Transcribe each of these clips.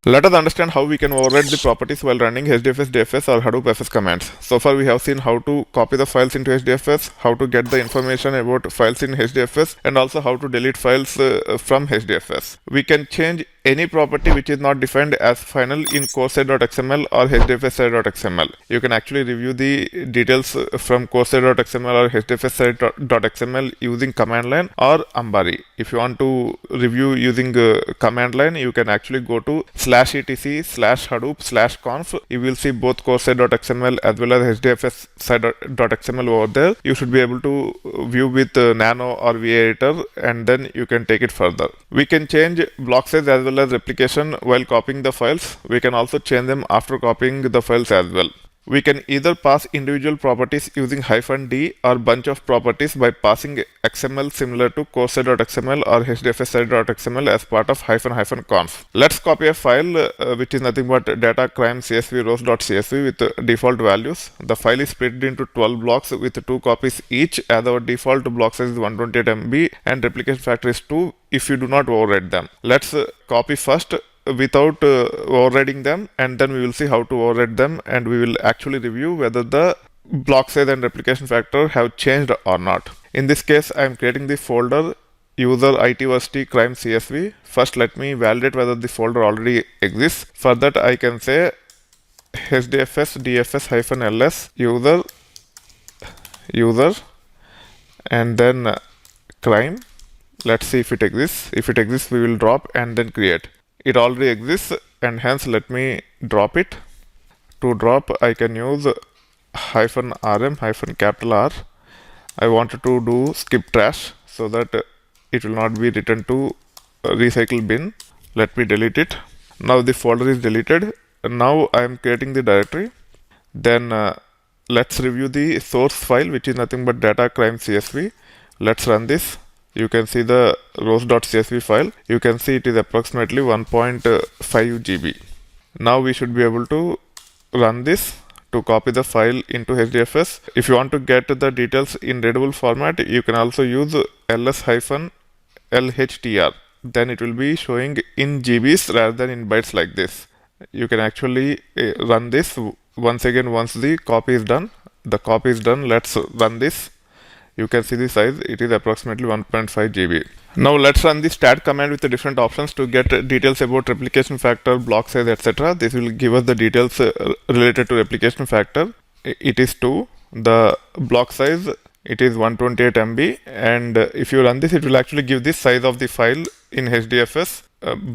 Let us understand how we can override the properties while running HDFS, DFS or Hadoop FS commands. So far we have seen how to copy the files into HDFS, how to get the information about files in HDFS, and also how to delete files from HDFS. We can change any property which is not defined as final in coursera.xml or hdfs.xml. You can actually review the details from coursera.xml or hdfs.xml using command line or Ambari. If you want to review using command line, you can actually go to /etc/hadoop/conf. You will see both coursera.xml as well as hdfs.xml over there. You should be able to view with Nano or VA editor, and then you can take it further. We can change block size as well as replication while copying the files. We can also change them after copying the files as well. We can either pass individual properties using -d or bunch of properties by passing XML similar to coursera.xml or hdfs.xml as part of --conf. Let's copy a file which is nothing but data crime csv rows.csv with default values. The file is split into 12 blocks with 2 copies each, as our default block size is 128 MB and replication factor is 2 if you do not override them. Let's copy first without overriding them, and then we will see how to override them, and we will actually review whether the block size and replication factor have changed or not. In this case, I am creating the folder user itversity crime csv. First, let me validate whether the folder already exists. For that, I can say hdfs dfs-ls user and then crime. Let's see if it exists. If it exists, we will drop and then create. It already exists, and hence let me drop it. To drop, I can use -rm -R. I wanted to do skip trash so that it will not be returned to recycle bin. Let me delete it. Now the folder is deleted. Now I am creating the directory. Then let's review the source file, which is nothing but data crime csv. Let's run this. You can see the rows.csv file. You can see it is approximately 1.5 GB. Now we should be able to run this to copy the file into HDFS. If you want to get the details in readable format, you can also use ls-lhtr. Then it will be showing in GBs rather than in bytes like this. You can actually run this once again once the copy is done. The copy is done. Let's run this. You can see the size, it is approximately 1.5 GB. Now let's run the stat command with the different options to get details about replication factor, block size, etc. This will give us the details related to replication factor. It is 2. The block size, it is 128 MB, and if you run this, it will actually give this size of the file in HDFS.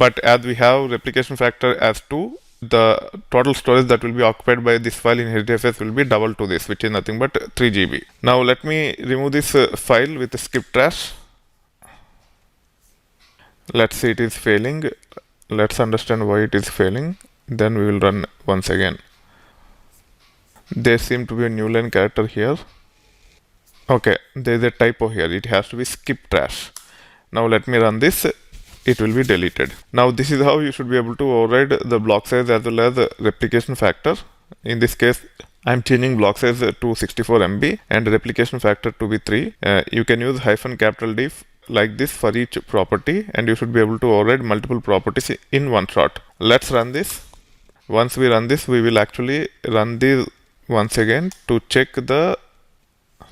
But as we have replication factor as 2, the total storage that will be occupied by this file in HDFS will be double to this, which is nothing but 3 GB. Now let me remove this file with skip trash. Let's see, it is failing. Let's understand why it is failing. Then we will run once again. There seems to be a new line character here. Okay, there is a typo here. It has to be skip trash. Now let me run this. It will be deleted. Now this is how you should be able to override the block size as well as the replication factor. In this case, I am changing block size to 64 MB and replication factor to be 3. You can use -D like this for each property, and you should be able to override multiple properties in one shot. Let's run this. Once we run this, we will actually run this once again to check the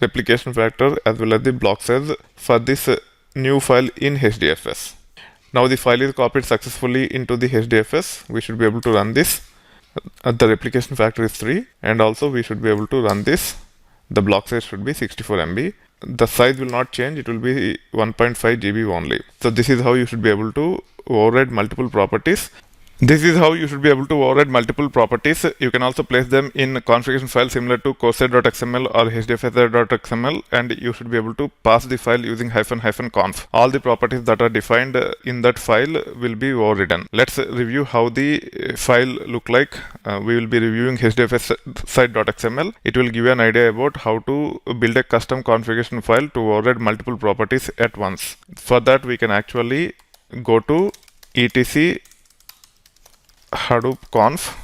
replication factor as well as the block size for this new file in HDFS. Now the file is copied successfully into the HDFS. We should be able to run this. The replication factor is 3, and also we should be able to run this. The block size should be 64 MB. The size will not change, it will be 1.5 GB only. So this is how you should be able to override multiple properties. You can also place them in configuration file similar to coursera.xml or hdfs.xml, and you should be able to pass the file using --conf. All the properties that are defined in that file will be overridden. Let's review how the file look like. We will be reviewing hdfs.xml. It will give you an idea about how to build a custom configuration file to override multiple properties at once. For that, we can actually go to etc Hadoop conf.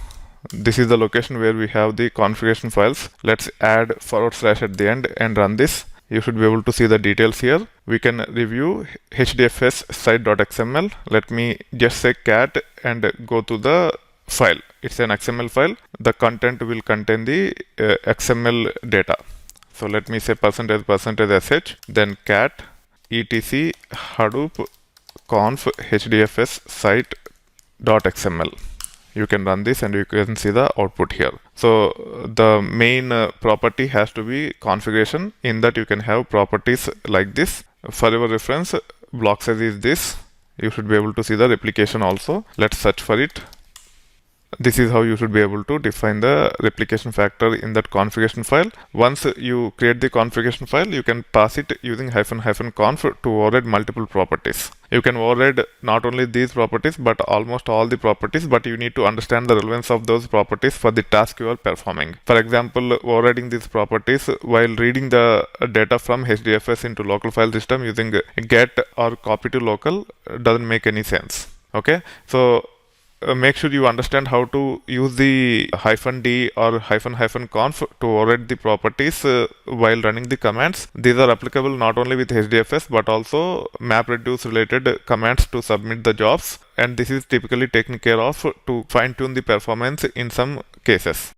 This is the location where we have the configuration files. Let's add / at the end and run this. You should be able to see the details here. We can review hdfs site.xml. Let me just say cat and go to the file. It's an XML file. The content will contain the XML data. So let me say %% sh, then cat etc hadoop conf hdfs site.xml. You can run this and you can see the output here. So the main property has to be configuration. In that you can have properties like this. For your reference, block size is this. You should be able to see the replication also. Let's search for it. This is how you should be able to define the replication factor in that configuration file. Once you create the configuration file, you can pass it using --conf to override multiple properties. You can override not only these properties but almost all the properties, but you need to understand the relevance of those properties for the task you are performing. For example, overriding these properties while reading the data from HDFS into local file system using get or copy to local doesn't make any sense. Okay, so make sure you understand how to use the -d or --conf to override the properties while running the commands. These are applicable not only with HDFS but also MapReduce related commands to submit the jobs, and this is typically taken care of to fine-tune the performance in some cases.